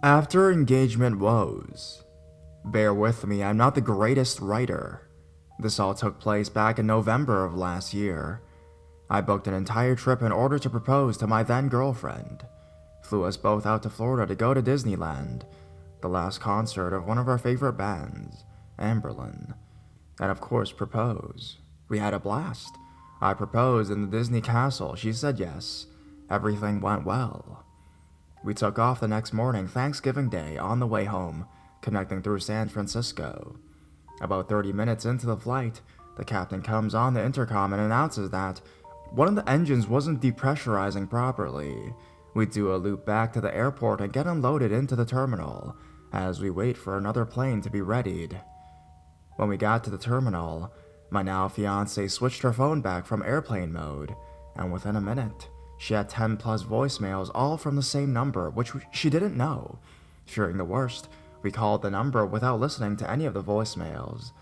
After engagement woes. Bear with me, I'm not the greatest writer. This all took place back in November of last year. I booked an entire trip in order to propose to my then girlfriend. Flew us both out to Florida to go to Disneyland, the last concert of one of our favorite bands, Amberlin, and of course propose. We had a blast. I proposed in the Disney castle. She said yes. Everything went well. We took off the next morning, Thanksgiving Day, on the way home, connecting through San Francisco. About 30 minutes into the flight, the captain comes on the intercom and announces that one of the engines wasn't depressurizing properly. We do a loop back to the airport and get unloaded into the terminal, as we wait for another plane to be readied. When we got to the terminal, my now fiancée switched her phone back from airplane mode, and within a minute, she had 10 plus voicemails all from the same number, which she didn't know. Fearing the worst, we called the number without listening to any of the voicemails.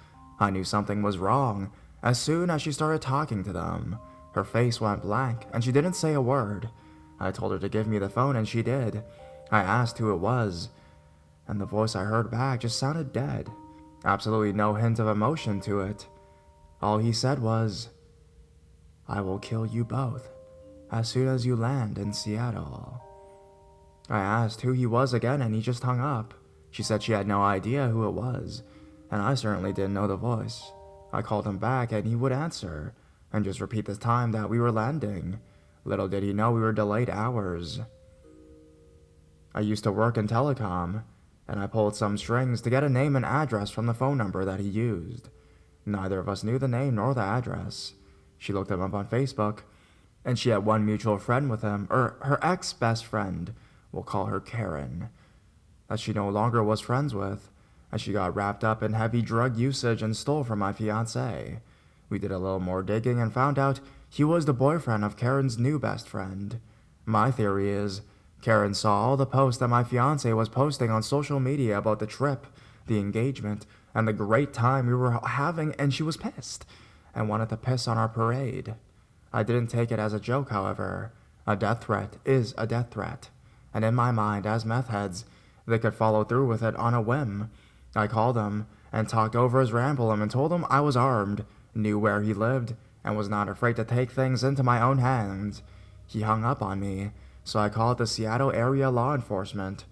I knew something was wrong as soon as she started talking to them. Her face went blank, and she didn't say a word. I told her to give me the phone, and she did. I asked who it was, and the voice I heard back just sounded dead. Absolutely no hint of emotion to it. All he said was, "I will kill you both as soon as you land in Seattle." I asked who he was again, and he just hung up. She said she had no idea who it was, and I certainly didn't know the voice. I called him back, and he would answer, and just repeat the time that we were landing. Little did he know we were delayed hours. I used to work in telecom, and I pulled some strings to get a name and address from the phone number that he used. Neither of us knew the name nor the address. She looked him up on Facebook, and she had one mutual friend with him, or her ex-best friend, we'll call her Karen, that she no longer was friends with, as she got wrapped up in heavy drug usage and stole from my fiancé. We did a little more digging and found out he was the boyfriend of Karen's new best friend. My theory is, Karen saw all the posts that my fiancé was posting on social media about the trip, the engagement, and the great time we were having, and she was pissed, and wanted to piss on our parade. I didn't take it as a joke, however. A death threat is a death threat, and in my mind, as meth heads, they could follow through with it on a whim. I called him and talked over his ramblin' and told him I was armed, knew where he lived, and was not afraid to take things into my own hands. He hung up on me, so I called the Seattle area law enforcement,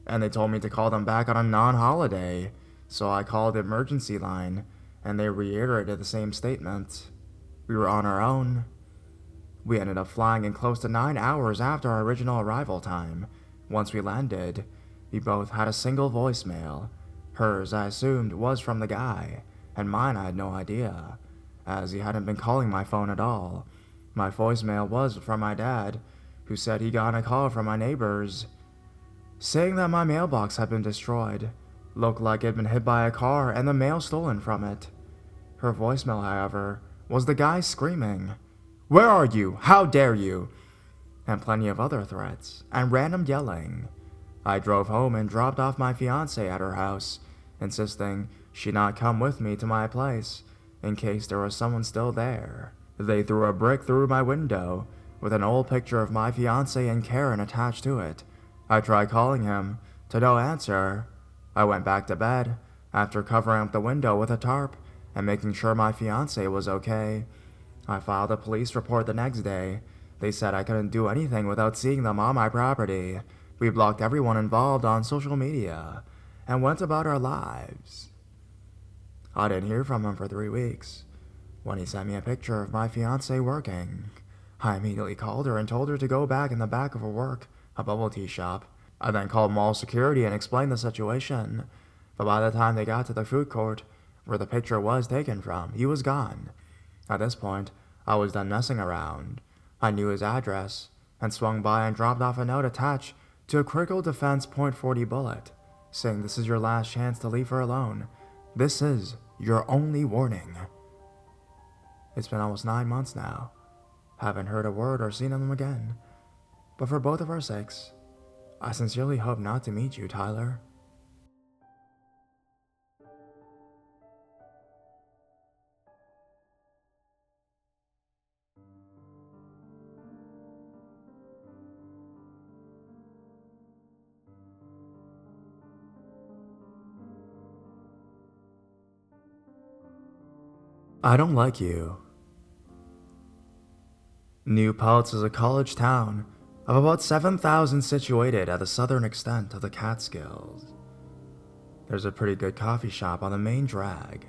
and they told me to call them back on a non-holiday, so I called the emergency line, and they reiterated the same statement. We were on our own. We ended up flying in close to 9 hours after our original arrival time. Once we landed, we both had a single voicemail. Hers, I assumed, was from the guy, and mine I had no idea, as he hadn't been calling my phone at all. My voicemail was from my dad, who said he got a call from my neighbors, saying that my mailbox had been destroyed. Looked like it had been hit by a car and the mail stolen from it. Her voicemail, however, was the guy screaming, "Where are you? How dare you?" and plenty of other threats, and random yelling. I drove home and dropped off my fiancée at her house, insisting she not come with me to my place, in case there was someone still there. They threw a brick through my window, with an old picture of my fiancée and Karen attached to it. I tried calling him, to no answer. I went back to bed, after covering up the window with a tarp, and making sure my fiancée was okay. I filed a police report the next day. They said I couldn't do anything without seeing them on my property. We blocked everyone involved on social media, and went about our lives. I didn't hear from him for 3 weeks. When he sent me a picture of my fiancée working, I immediately called her and told her to go back in the back of her work, a bubble tea shop. I then called mall security and explained the situation, but by the time they got to the food court, where the picture was taken from, he was gone. At this point, I was done messing around. I knew his address, and swung by and dropped off a note attached to a critical defense .40 bullet, saying this is your last chance to leave her alone. This is your only warning. It's been almost 9 months now. Haven't heard a word or seen them again. But for both of our sakes, I sincerely hope not to meet you, Tyler. I don't like you. New Paltz is a college town of about 7,000 situated at the southern extent of the Catskills. There's a pretty good coffee shop on the main drag.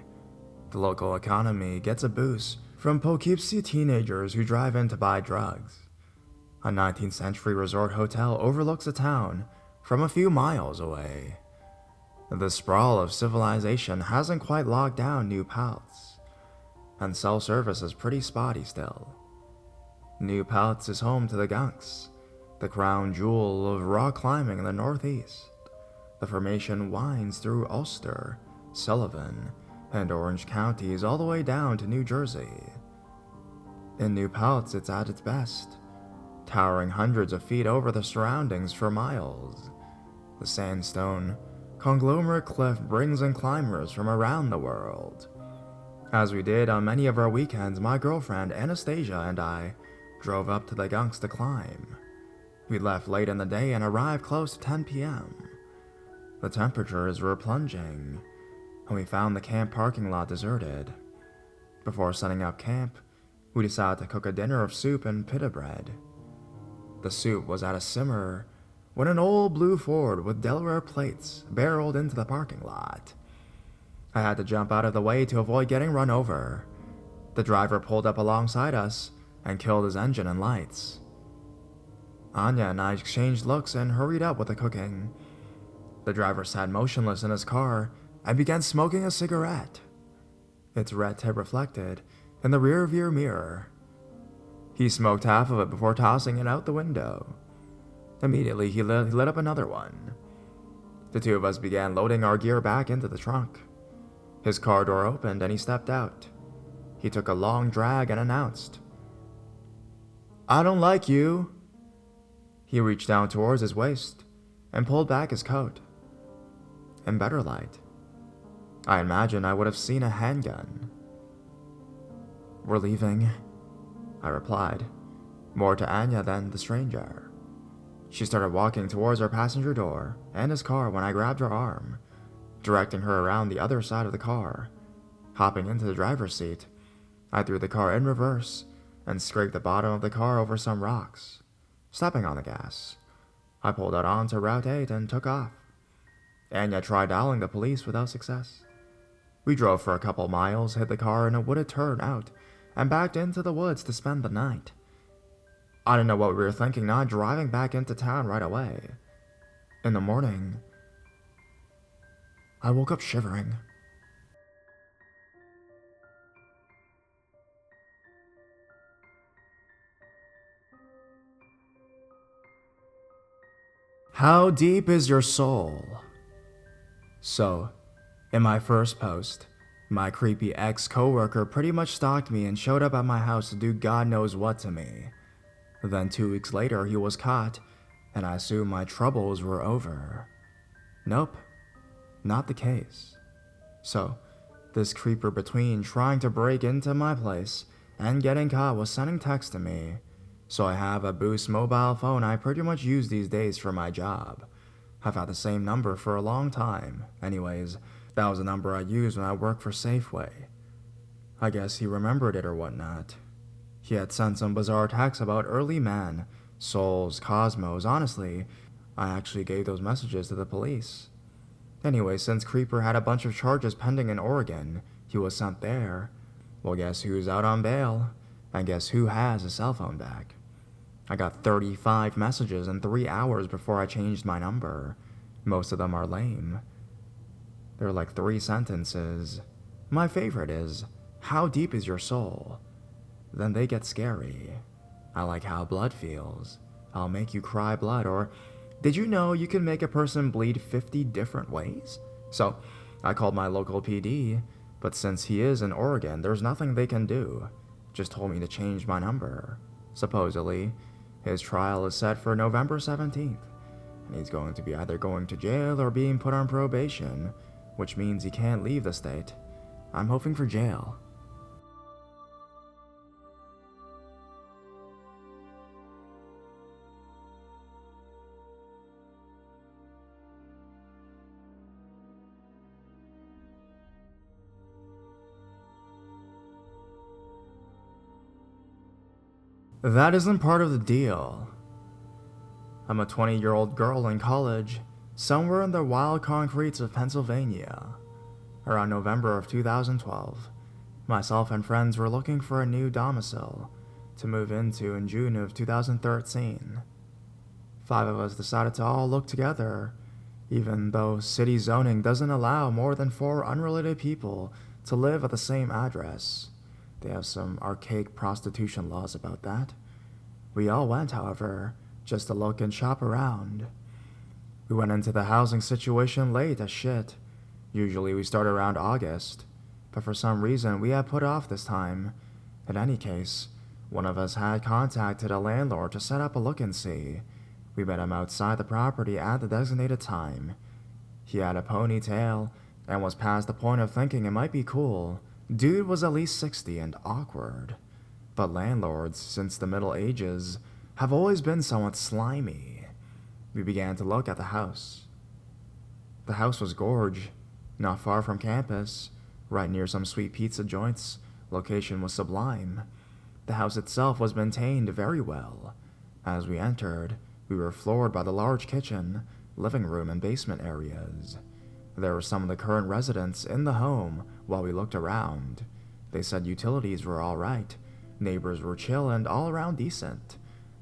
The local economy gets a boost from Poughkeepsie teenagers who drive in to buy drugs. A 19th century resort hotel overlooks the town from a few miles away. The sprawl of civilization hasn't quite locked down New Paltz, and cell service is pretty spotty still. New Paltz is home to the Gunks, the crown jewel of rock climbing in the northeast. The formation winds through Ulster, Sullivan, and Orange counties all the way down to New Jersey. In New Paltz, it's at its best, towering hundreds of feet over the surroundings for miles. The sandstone conglomerate cliff brings in climbers from around the world. As we did on many of our weekends, my girlfriend Anastasia and I drove up to the Gunks to climb. We left late in the day and arrived close to 10 p.m. The temperatures were plunging, and we found the camp parking lot deserted. Before setting up camp, we decided to cook a dinner of soup and pita bread. The soup was at a simmer when an old blue Ford with Delaware plates barreled into the parking lot. I had to jump out of the way to avoid getting run over. The driver pulled up alongside us and killed his engine and lights. Anya and I exchanged looks and hurried up with the cooking. The driver sat motionless in his car and began smoking a cigarette. Its red tip reflected in the rear-view mirror. He smoked half of it before tossing it out the window. Immediately, he lit up another one. The two of us began loading our gear back into the trunk. His car door opened and he stepped out. He took a long drag and announced, "I don't like you." He reached down towards his waist and pulled back his coat. In better light, I imagine I would have seen a handgun. "We're leaving," I replied, more to Anya than the stranger. She started walking towards our passenger door and his car when I grabbed her arm, directing her around the other side of the car. Hopping into the driver's seat, I threw the car in reverse and scraped the bottom of the car over some rocks. Stepping on the gas, I pulled out onto Route 8 and took off. Anya tried dialing the police without success. We drove for a couple miles, hit the car in a wooded turnout, and backed into the woods to spend the night. I don't know what we were thinking, not driving back into town right away. In the morning, I woke up shivering. How deep is your soul? So, in my first post, my creepy ex-coworker pretty much stalked me and showed up at my house to do God knows what to me. Then 2 weeks later, he was caught, and I assumed my troubles were over. Nope, not the case. So, this creeper between trying to break into my place and getting caught was sending texts to me. So I have a Boost mobile phone I pretty much use these days for my job. I've had the same number for a long time. Anyways, that was the number I used when I worked for Safeway. I guess he remembered it or whatnot. He had sent some bizarre texts about early man, souls, cosmos. Honestly, I actually gave those messages to the police. Anyway, since Creeper had a bunch of charges pending in Oregon, he was sent there. Well, guess who's out on bail? And guess who has a cell phone back? I got 35 messages in 3 hours before I changed my number. Most of them are lame. They're like 3 sentences. My favorite is, "How deep is your soul?" Then they get scary. "I like how blood feels. I'll make you cry blood," or "Did you know you can make a person bleed 50 different ways?" So I called my local PD, but since he is in Oregon, there's nothing they can do. Just told me to change my number. Supposedly, his trial is set for November 17th, and he's going to be either going to jail or being put on probation, which means he can't leave the state. I'm hoping for jail. That isn't part of the deal. I'm a 20-year-old girl in college, somewhere in the wild concretes of Pennsylvania. Around November of 2012, myself and friends were looking for a new domicile to move into in June of 2013. 5 of us decided to all look together, even though city zoning doesn't allow more than 4 unrelated people to live at the same address. They have some archaic prostitution laws about that. We all went, however, just to look and shop around. We went into the housing situation late as shit. Usually we start around August, but for some reason we had put off this time. In any case, one of us had contacted a landlord to set up a look-and-see. We met him outside the property at the designated time. He had a ponytail and was past the point of thinking it might be cool. Dude was at least 60 and awkward. But landlords, since the Middle Ages, have always been somewhat slimy. We began to look at the house. The house was gorge, not far from campus, right near some sweet pizza joints. Location was sublime. The house itself was maintained very well. As we entered, we were floored by the large kitchen, living room, and basement areas. There were some of the current residents in the home while we looked around. They said utilities were alright, neighbors were chill and all around decent.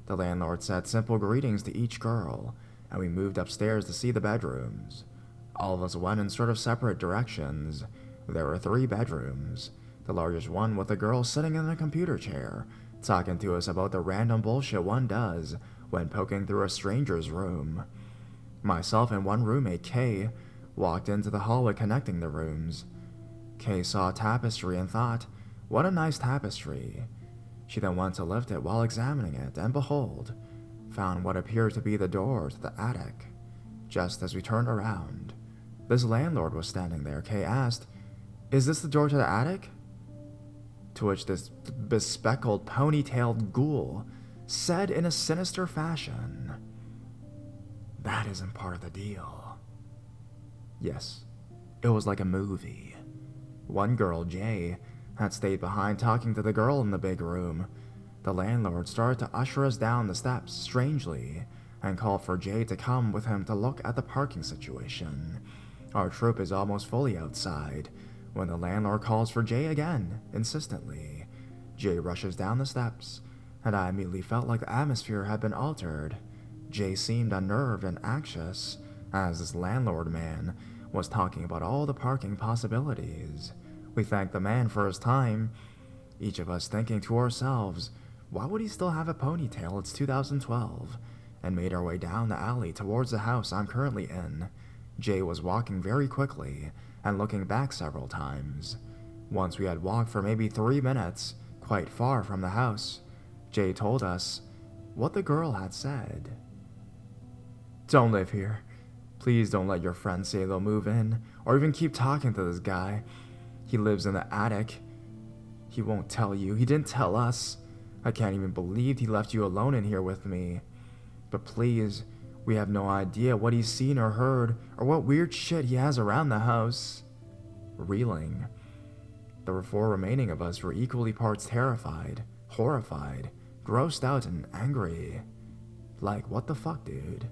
The landlord said simple greetings to each girl, and we moved upstairs to see the bedrooms. All of us went in sort of separate directions. There were 3 bedrooms, the largest one with a girl sitting in a computer chair, talking to us about the random bullshit one does when poking through a stranger's room. Myself and one roommate, Kay, walked into the hallway connecting the rooms. Kay saw a tapestry and thought, what a nice tapestry. She then went to lift it while examining it, and behold, found what appeared to be the door to the attic. Just as we turned around, this landlord was standing there. Kay asked, "Is this the door to the attic?" To which this bespectacled, ponytailed ghoul said in a sinister fashion, "That isn't part of the deal." Yes, it was like a movie. One girl, Jay, had stayed behind talking to the girl in the big room. The landlord started to usher us down the steps strangely and called for Jay to come with him to look at the parking situation. Our troop is almost fully outside when the landlord calls for Jay again, insistently. Jay rushes down the steps, and I immediately felt like the atmosphere had been altered. Jay seemed unnerved and anxious as this landlord man was talking about all the parking possibilities. We thanked the man for his time, each of us thinking to ourselves, why would he still have a ponytail? It's 2012, and made our way down the alley towards the house I'm currently in. Jay was walking very quickly and looking back several times. Once we had walked for maybe 3 minutes, quite far from the house, Jay told us what the girl had said. "Don't live here. Please don't let your friends say they'll move in, or even keep talking to this guy. He lives in the attic. He won't tell you. He didn't tell us. I can't even believe he left you alone in here with me. But please, we have no idea what he's seen or heard, or what weird shit he has around the house." Reeling. The 4 remaining of us were equally parts terrified, horrified, grossed out, and angry. Like, what the fuck, dude?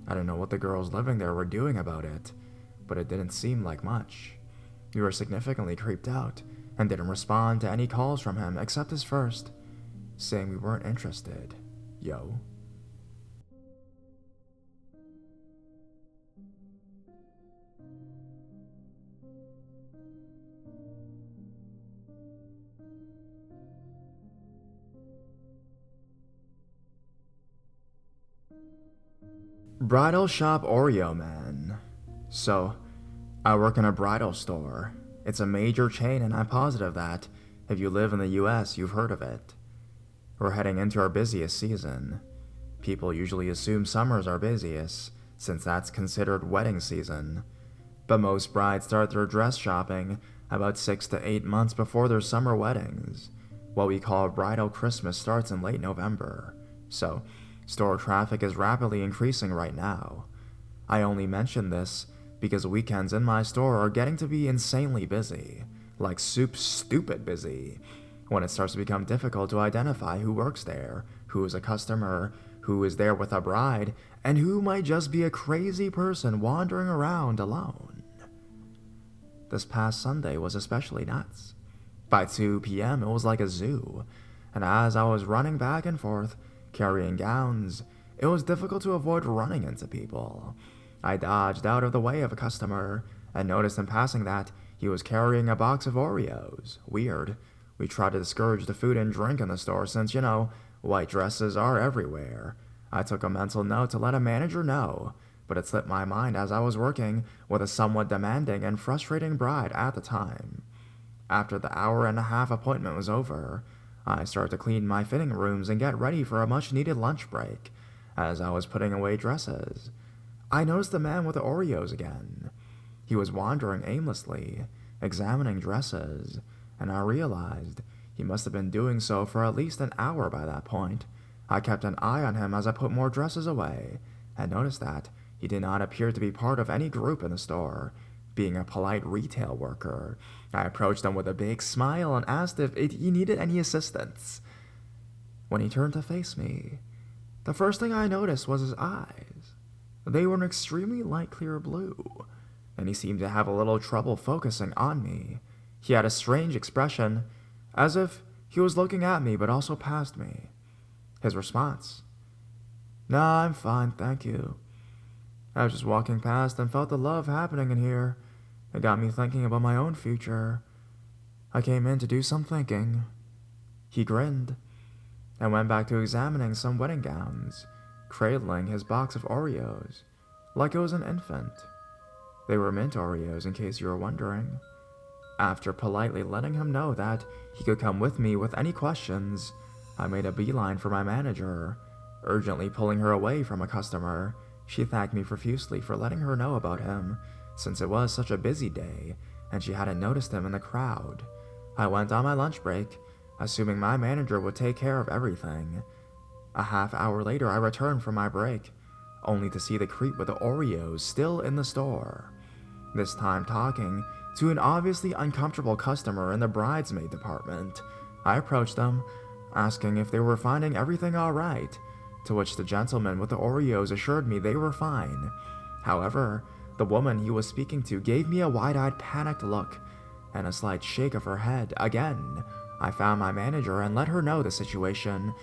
I don't know what the girls living there were doing about it, but it didn't seem like much. We were significantly creeped out, and didn't respond to any calls from him except his first, saying we weren't interested. Yo. Bridal shop Oreo man. So, I work in a bridal store. It's a major chain, and I'm positive that, if you live in the US, you've heard of it. We're heading into our busiest season. People usually assume summer's our busiest, since that's considered wedding season. But most brides start their dress shopping about 6 to 8 months before their summer weddings. What we call bridal Christmas starts in late November. So, store traffic is rapidly increasing right now. I only mention this because weekends in my store are getting to be insanely busy. Like stupid busy. When it starts to become difficult to identify who works there, who is a customer, who is there with a bride, and who might just be a crazy person wandering around alone. This past Sunday was especially nuts. By 2 p.m., it was like a zoo, and as I was running back and forth, carrying gowns, it was difficult to avoid running into people. I dodged out of the way of a customer, and noticed in passing that he was carrying a box of Oreos. Weird. We tried to discourage the food and drink in the store since, white dresses are everywhere. I took a mental note to let a manager know, but it slipped my mind as I was working with a somewhat demanding and frustrating bride at the time. After the hour-and-a-half appointment was over, I started to clean my fitting rooms and get ready for a much-needed lunch break. As I was putting away dresses, I noticed the man with the Oreos again. He was wandering aimlessly, examining dresses, and I realized he must have been doing so for at least an hour by that point. I kept an eye on him as I put more dresses away, and noticed that he did not appear to be part of any group in the store. Being a polite retail worker, I approached him with a big smile and asked if he needed any assistance. When he turned to face me, the first thing I noticed was his eyes. They were an extremely light clear blue, and he seemed to have a little trouble focusing on me. He had a strange expression, as if he was looking at me but also past me. His response: "Nah, I'm fine, thank you. I was just walking past and felt the love happening in here. It got me thinking about my own future. I came in to do some thinking." He grinned and went back to examining some wedding gowns, cradling his box of Oreos like it was an infant. They were mint Oreos, in case you were wondering. After politely letting him know that he could come with me with any questions, I made a beeline for my manager, urgently pulling her away from a customer. She thanked me profusely for letting her know about him, since it was such a busy day, and she hadn't noticed him in the crowd. I went on my lunch break, assuming my manager would take care of everything. A half hour later, I returned from my break, only to see the creep with the Oreos still in the store. This time talking to an obviously uncomfortable customer in the bridesmaid department. I approached them, asking if they were finding everything all right, to which the gentleman with the Oreos assured me they were fine. However, the woman he was speaking to gave me a wide-eyed panicked look and a slight shake of her head. Again, I found my manager and let her know the situation.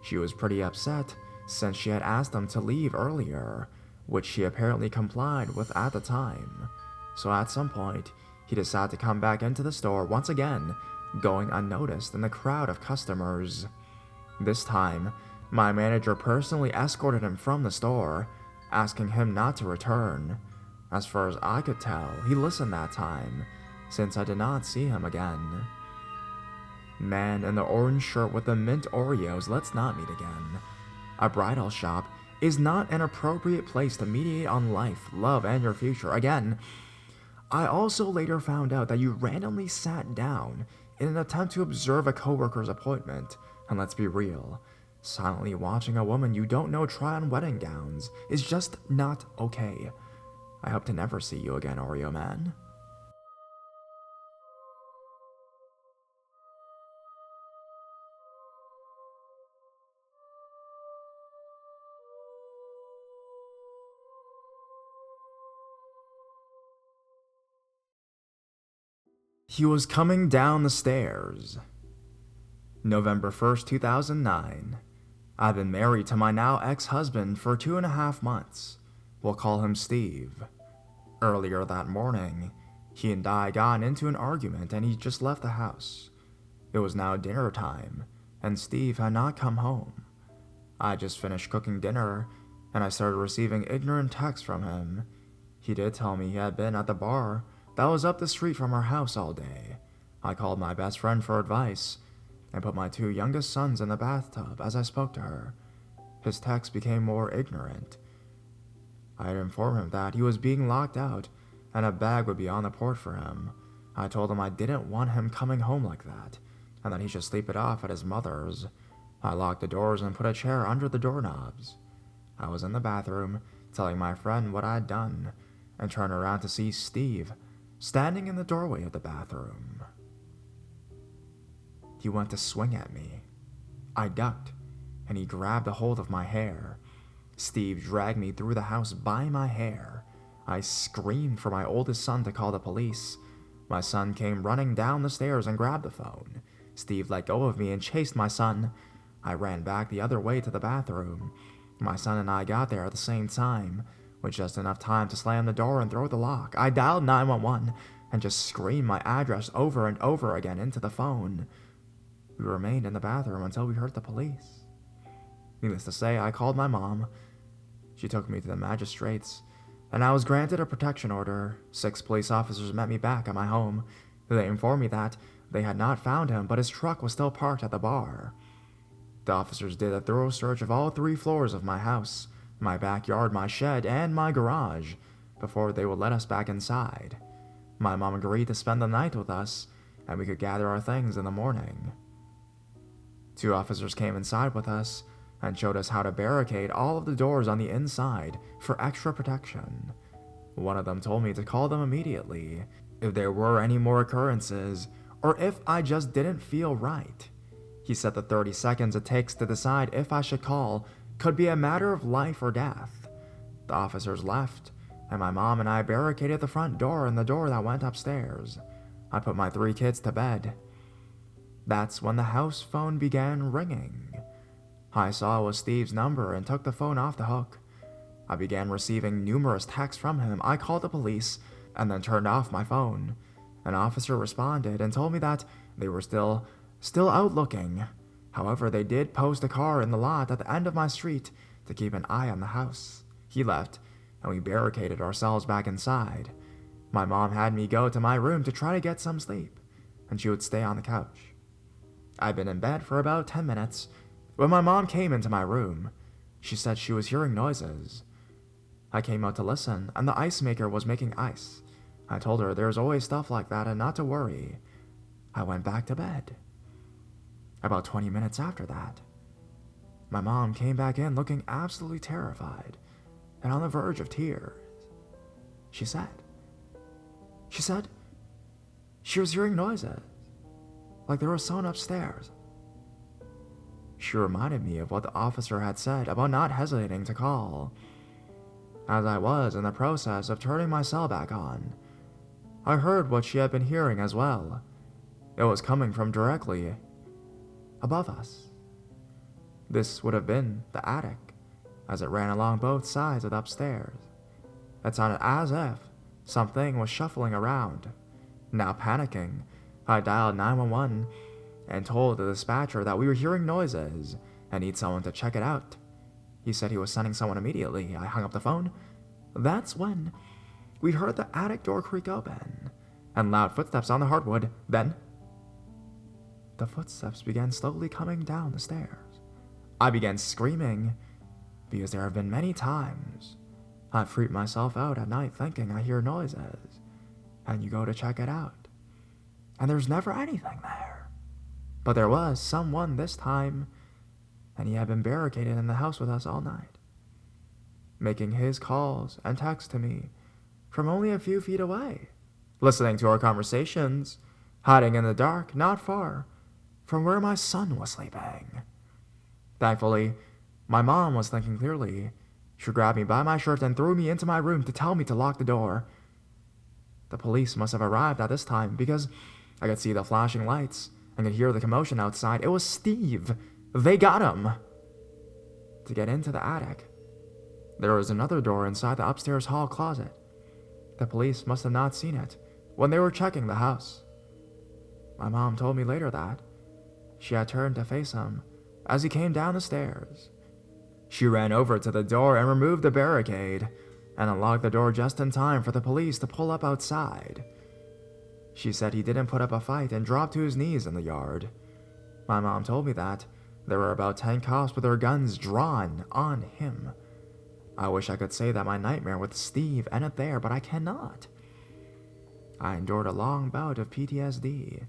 She was pretty upset since she had asked them to leave earlier, which she apparently complied with at the time. So at some point, he decided to come back into the store once again, going unnoticed in the crowd of customers. This time, my manager personally escorted him from the store, asking him not to return. As far as I could tell, he listened that time, since I did not see him again. Man in the orange shirt with the mint Oreos, let's not meet again. A bridal shop is not an appropriate place to mediate on life, love, and your future. Again, I also later found out that you randomly sat down in an attempt to observe a coworker's appointment, and let's be real, silently watching a woman you don't know try on wedding gowns is just not okay. I hope to never see you again, Oreo Man. He was coming down the stairs. November 1st, 2009. I've been married to my now ex-husband for 2.5 months. We'll call him Steve. Earlier that morning, he and I got into an argument and he just left the house. It was now dinner time, and Steve had not come home. I just finished cooking dinner, and I started receiving ignorant texts from him. He did tell me he had been at the bar that was up the street from our house all day. I called my best friend for advice, and put my 2 youngest sons in the bathtub as I spoke to her. His text became more ignorant. I had informed him that he was being locked out, and a bag would be on the port for him. I told him I didn't want him coming home like that, and that he should sleep it off at his mother's. I locked the doors and put a chair under the doorknobs. I was in the bathroom, telling my friend what I had done, and turned around to see Steve standing in the doorway of the bathroom. He went to swing at me. I ducked, and he grabbed a hold of my hair. Steve dragged me through the house by my hair. I screamed for my oldest son to call the police. My son came running down the stairs and grabbed the phone. Steve let go of me and chased my son. I ran back the other way to the bathroom. My son and I got there at the same time, with just enough time to slam the door and throw the lock. I dialed 911 and just screamed my address over and over again into the phone. We remained in the bathroom until we heard the police. Needless to say, I called my mom. She took me to the magistrates, and I was granted a protection order. 6 police officers met me back at my home. They informed me that they had not found him, but his truck was still parked at the bar. The officers did a thorough search of all 3 floors of my house, my backyard, my shed, and my garage, before they would let us back inside. My mom agreed to spend the night with us, and we could gather our things in the morning. 2 officers came inside with us and showed us how to barricade all of the doors on the inside for extra protection. One of them told me to call them immediately if there were any more occurrences, or if I just didn't feel right. He said the 30 seconds it takes to decide if I should call could be a matter of life or death. The officers left, and my mom and I barricaded the front door and the door that went upstairs. I put my 3 kids to bed. That's when the house phone began ringing. I saw it was Steve's number and took the phone off the hook. I began receiving numerous texts from him. I called the police and then turned off my phone. An officer responded and told me that they were still out looking. However, they did post a car in the lot at the end of my street to keep an eye on the house. He left, and we barricaded ourselves back inside. My mom had me go to my room to try to get some sleep, and she would stay on the couch. I'd been in bed for about 10 minutes when my mom came into my room. She said she was hearing noises. I came out to listen, and the ice maker was making ice. I told her there's always stuff like that and not to worry. I went back to bed. About 20 minutes after that, my mom came back in looking absolutely terrified and on the verge of tears. She said she was hearing noises, like there was someone upstairs. She reminded me of what the officer had said about not hesitating to call. As I was in the process of turning my cell back on, I heard what she had been hearing as well. It was coming from directly above us. This would have been the attic, as it ran along both sides of the upstairs. It sounded as if something was shuffling around. Now panicking, I dialed 911 and told the dispatcher that we were hearing noises and need someone to check it out. He said he was sending someone immediately. I hung up the phone. That's when we heard the attic door creak open and loud footsteps on the hardwood. Then the footsteps began slowly coming down the stairs. I began screaming because there have been many times I've freaked myself out at night thinking I hear noises, and you go to check it out, and there's never anything there. But there was someone this time, and he had been barricaded in the house with us all night, making his calls and texts to me from only a few feet away, listening to our conversations, hiding in the dark not far from where my son was sleeping. Thankfully, my mom was thinking clearly. She grabbed me by my shirt and threw me into my room to tell me to lock the door. The police must have arrived at this time because I could see the flashing lights and could hear the commotion outside. It was Steve. They got him. To get into the attic, there was another door inside the upstairs hall closet. The police must have not seen it when they were checking the house. My mom told me later that she had turned to face him as he came down the stairs. She ran over to the door and removed the barricade and unlocked the door just in time for the police to pull up outside. She said he didn't put up a fight and dropped to his knees in the yard. My mom told me that there were about 10 cops with their guns drawn on him. I wish I could say that my nightmare with Steve ended there, but I cannot. I endured a long bout of PTSD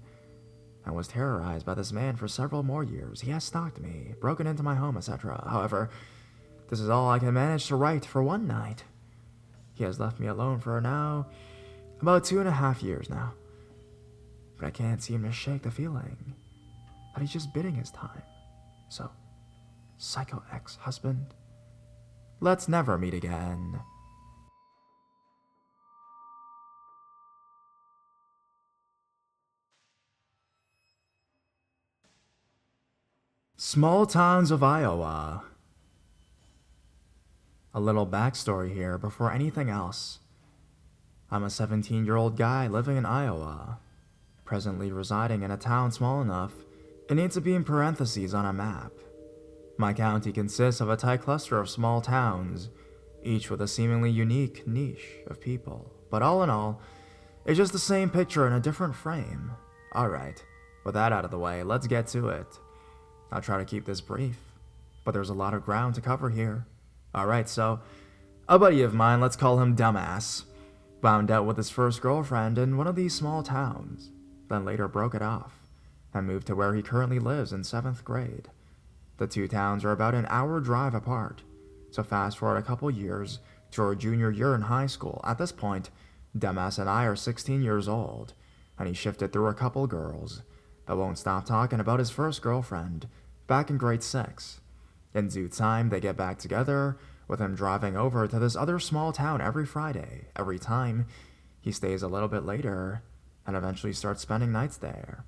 and was terrorized by this man for several more years. He has stalked me, broken into my home, etc. However, this is all I can manage to write for one night. He has left me alone for now about 2.5 years now, but I can't seem to shake the feeling but he's just biding his time. So, psycho ex-husband, let's never meet again. Small towns of Iowa. A little backstory here before anything else. I'm a 17-year-old guy living in Iowa, presently residing in a town small enough it needs to be in parentheses on a map. My county consists of a tight cluster of small towns, each with a seemingly unique niche of people. But all in all, it's just the same picture in a different frame. Alright, with that out of the way, let's get to it. I'll try to keep this brief, but there's a lot of ground to cover here. Alright, so, a buddy of mine, let's call him Dumbass, wound out with his first girlfriend in one of these small towns, then later broke it off, and moved to where he currently lives in 7th grade. The two towns are about an hour drive apart, so fast forward a couple years to our junior year in high school. At this point, Dumbass and I are 16 years old, and he shifted through a couple girls, but won't stop talking about his first girlfriend, back in grade 6. In due time, they get back together, with him driving over to this other small town every Friday. Every time, he stays a little bit later, and eventually starts spending nights there.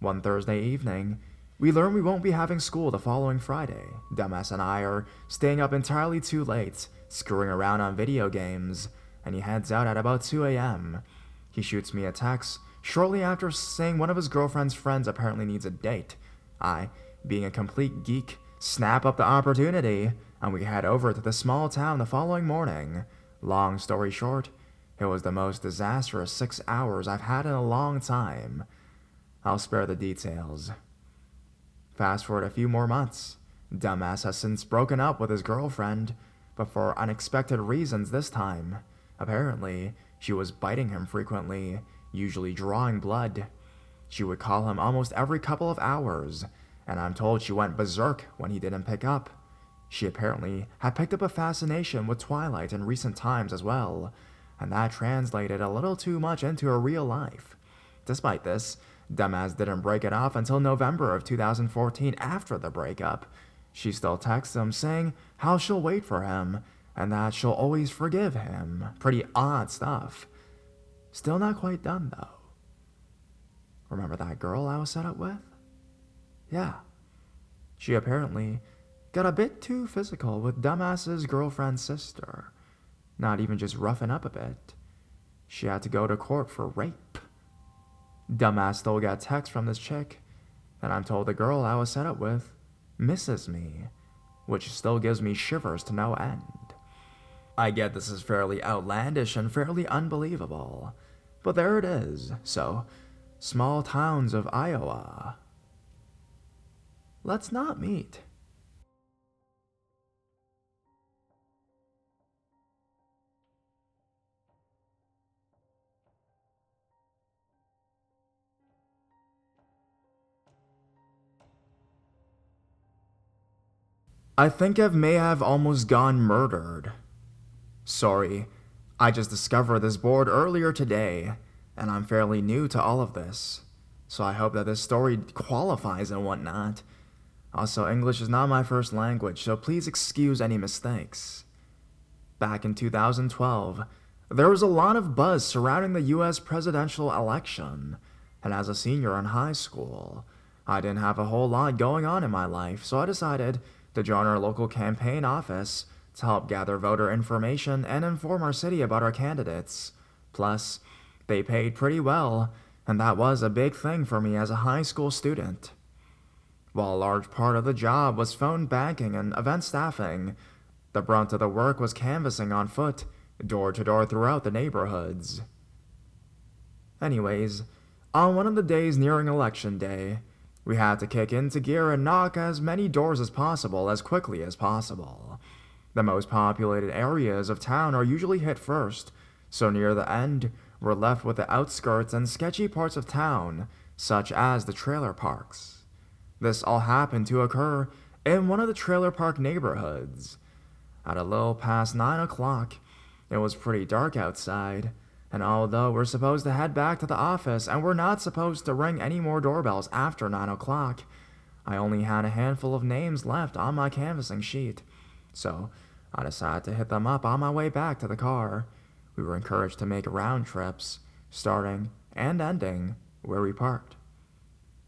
One Thursday evening, we learn we won't be having school the following Friday. Dumbass and I are staying up entirely too late, screwing around on video games, and he heads out at about 2 a.m. He shoots me a text shortly after saying one of his girlfriend's friends apparently needs a date. I, being a complete geek, snap up the opportunity, and we head over to the small town the following morning. Long story short, it was the most disastrous 6 hours I've had in a long time. I'll spare the details. Fast forward a few more months. Dumbass has since broken up with his girlfriend, but for unexpected reasons this time. Apparently, she was biting him frequently, usually drawing blood. She would call him almost every couple of hours, and I'm told she went berserk when he didn't pick up. She apparently had picked up a fascination with Twilight in recent times as well, and that translated a little too much into her real life. Despite this, Dumbass didn't break it off until November of 2014. After the breakup, she still texts him saying how she'll wait for him, and that she'll always forgive him. Pretty odd stuff. Still not quite done, though. Remember that girl I was set up with? Yeah. She apparently got a bit too physical with Dumbass's girlfriend's sister. Not even just roughing up a bit. She had to go to court for rape. Dumbass still got texts from this chick, and I'm told the girl I was set up with misses me, which still gives me shivers to no end. I get this is fairly outlandish and fairly unbelievable, but there it is. So, small towns of Iowa. Let's not meet. I think I may have almost gone murdered. Sorry, I just discovered this board earlier today, and I'm fairly new to all of this, so I hope that this story qualifies and whatnot. Also, English is not my first language, so please excuse any mistakes. Back in 2012, there was a lot of buzz surrounding the US presidential election, and as a senior in high school, I didn't have a whole lot going on in my life, so I decided to join our local campaign office to help gather voter information and inform our city about our candidates. Plus, they paid pretty well, and that was a big thing for me as a high school student. While a large part of the job was phone banking and event staffing, the brunt of the work was canvassing on foot, door to door throughout the neighborhoods. Anyways, on one of the days nearing election day, we had to kick into gear and knock as many doors as possible as quickly as possible. The most populated areas of town are usually hit first, so near the end, we're left with the outskirts and sketchy parts of town, such as the trailer parks. This all happened to occur in one of the trailer park neighborhoods. At a little past 9 o'clock, it was pretty dark outside, And although we're supposed to head back to the office and we're not supposed to ring any more doorbells after 9 o'clock, I only had a handful of names left on my canvassing sheet. So I decided to hit them up on my way back to the car. We were encouraged to make round trips, starting and ending where we parked.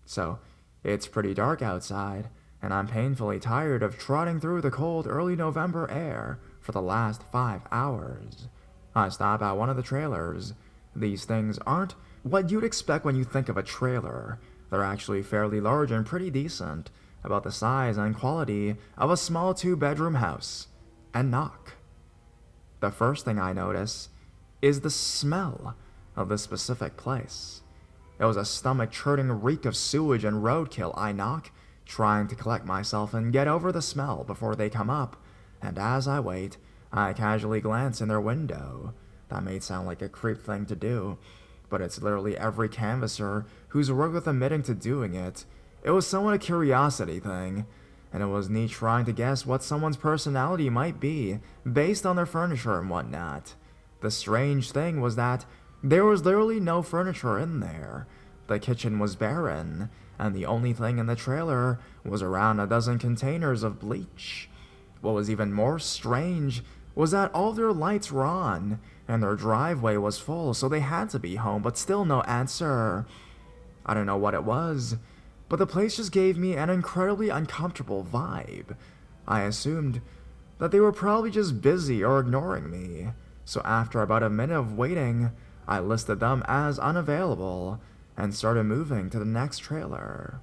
So it's pretty dark outside, and I'm painfully tired of trotting through the cold early November air for the last 5 hours. I stop at one of the trailers. These things aren't what you'd expect when you think of a trailer. They're actually fairly large and pretty decent, about the size and quality of a small 2-bedroom house, and knock. The first thing I notice is the smell of this specific place. It was a stomach-churning reek of sewage and roadkill. I knock, trying to collect myself and get over the smell before they come up, and as I wait, I casually glance in their window. That may sound like a creep thing to do, but it's literally every canvasser who's worked with admitting to doing it. It was somewhat a curiosity thing, and it was neat trying to guess what someone's personality might be based on their furniture and whatnot. The strange thing was that there was literally no furniture in there. The kitchen was barren, and the only thing in the trailer was around a dozen containers of bleach. What was even more strange was that all their lights were on, and their driveway was full, so they had to be home, but still no answer. I don't know what it was, but the place just gave me an incredibly uncomfortable vibe. I assumed that they were probably just busy or ignoring me, so after about a minute of waiting, I listed them as unavailable and started moving to the next trailer.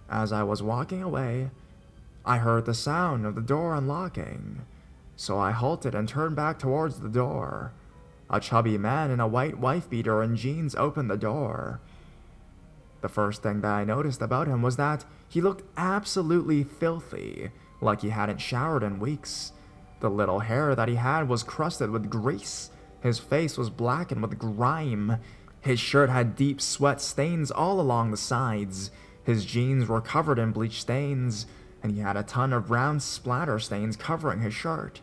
As I was walking away, I heard the sound of the door unlocking, so I halted and turned back towards the door. A chubby man in a white wife beater and jeans opened the door. The first thing that I noticed about him was that he looked absolutely filthy, like he hadn't showered in weeks. The little hair that he had was crusted with grease. His face was blackened with grime. His shirt had deep sweat stains all along the sides. His jeans were covered in bleach stains, and he had a ton of brown splatter stains covering his shirt.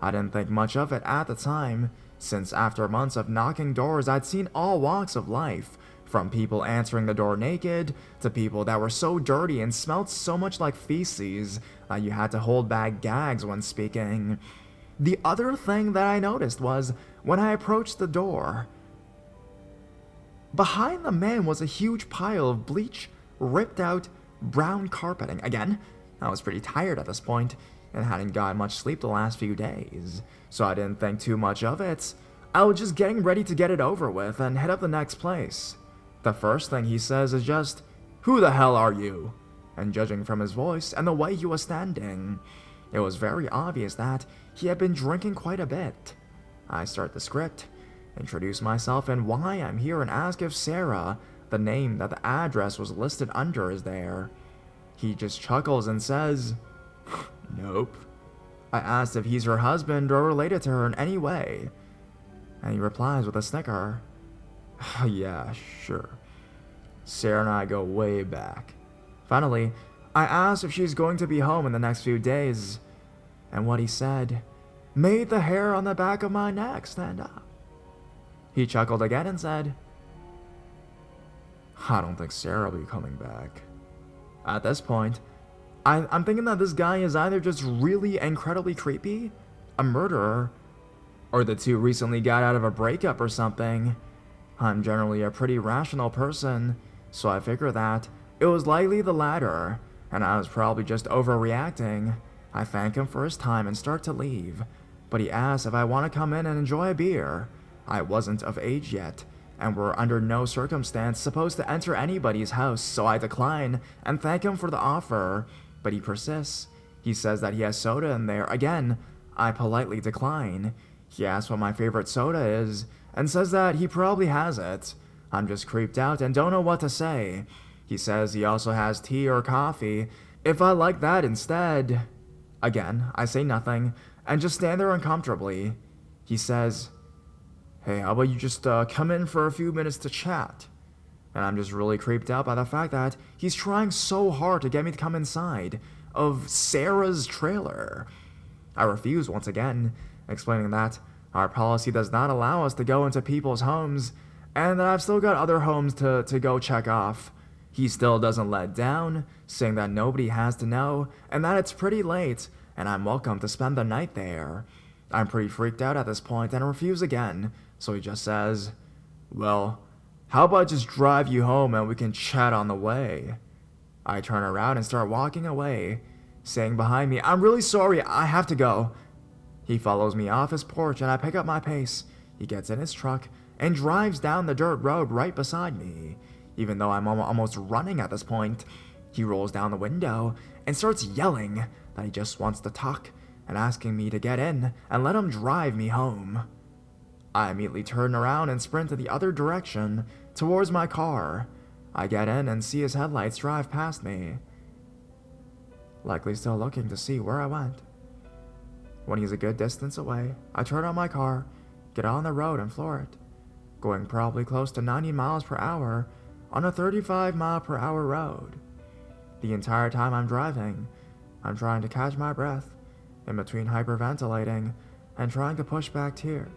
I didn't think much of it at the time, since after months of knocking doors, I'd seen all walks of life, from people answering the door naked, to people that were so dirty and smelled so much like feces that you had to hold back gags when speaking. The other thing that I noticed was, when I approached the door, behind the man was a huge pile of bleach, ripped out brown carpeting. Again, I was pretty tired at this point, and hadn't gotten much sleep the last few days, so I didn't think too much of it. I was just getting ready to get it over with and head up the next place. The first thing he says is just, "Who the hell are you?" And judging from his voice and the way he was standing, it was very obvious that he had been drinking quite a bit. I start the script, introduce myself and why I'm here, and ask if Sarah, the name that the address was listed under, is there. He just chuckles and says, "Nope." I asked if he's her husband or related to her in any way, and he replies with a snicker, "Yeah, sure. Sarah and I go way back." Finally, I asked if she's going to be home in the next few days, and what he said made the hair on the back of my neck stand up. He chuckled again and said, "I don't think Sarah will be coming back." At this point, I'm thinking that this guy is either just really incredibly creepy, a murderer, or the two recently got out of a breakup or something. I'm generally a pretty rational person, so I figure that it was likely the latter, and I was probably just overreacting. I thank him for his time and start to leave, but he asks if I want to come in and enjoy a beer. I wasn't of age yet, and were under no circumstance supposed to enter anybody's house, so I decline and thank him for the offer, but he persists. He says that he has soda in there. Again, I politely decline. He asks what my favorite soda is, and says that he probably has it. I'm just creeped out and don't know what to say. He says he also has tea or coffee, if I like that instead. Again, I say nothing, and just stand there uncomfortably. He says, "Hey, how about you just come in for a few minutes to chat?" And I'm just really creeped out by the fact that he's trying so hard to get me to come inside of Sarah's trailer. I refuse once again, explaining that our policy does not allow us to go into people's homes, and that I've still got other homes to go check off. He still doesn't let down, saying that nobody has to know, and that it's pretty late, and I'm welcome to spend the night there. I'm pretty freaked out at this point and refuse again, so he just says, "Well, how about I just drive you home and we can chat on the way?" I turn around and start walking away, saying behind me, "I'm really sorry, I have to go." He follows me off his porch and I pick up my pace. He gets in his truck and drives down the dirt road right beside me. Even though I'm almost running at this point, he rolls down the window and starts yelling that he just wants to talk and asking me to get in and let him drive me home. I immediately turn around and sprint to the other direction towards my car. I get in and see his headlights drive past me, likely still looking to see where I went. When he's a good distance away, I turn on my car, get on the road and floor it, going probably close to 90 miles per hour on a 35 mile per hour road. The entire time I'm driving, I'm trying to catch my breath in between hyperventilating and trying to push back tears.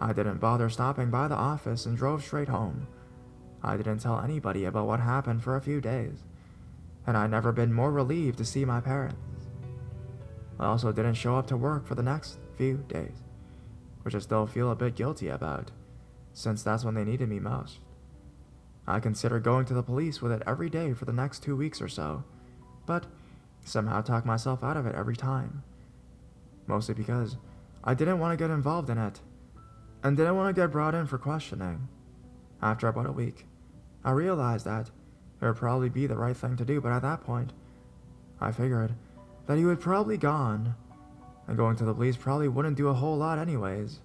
I didn't bother stopping by the office and drove straight home. I didn't tell anybody about what happened for a few days, and I'd never been more relieved to see my parents. I also didn't show up to work for the next few days, which I still feel a bit guilty about, since that's when they needed me most. I considered going to the police with it every day for the next 2 weeks or so, but somehow talked myself out of it every time. Mostly because I didn't want to get involved in it, and didn't want to get brought in for questioning. After about a week, I realized that it would probably be the right thing to do, but at that point, I figured that he would probably gone, and going to the police probably wouldn't do a whole lot anyways.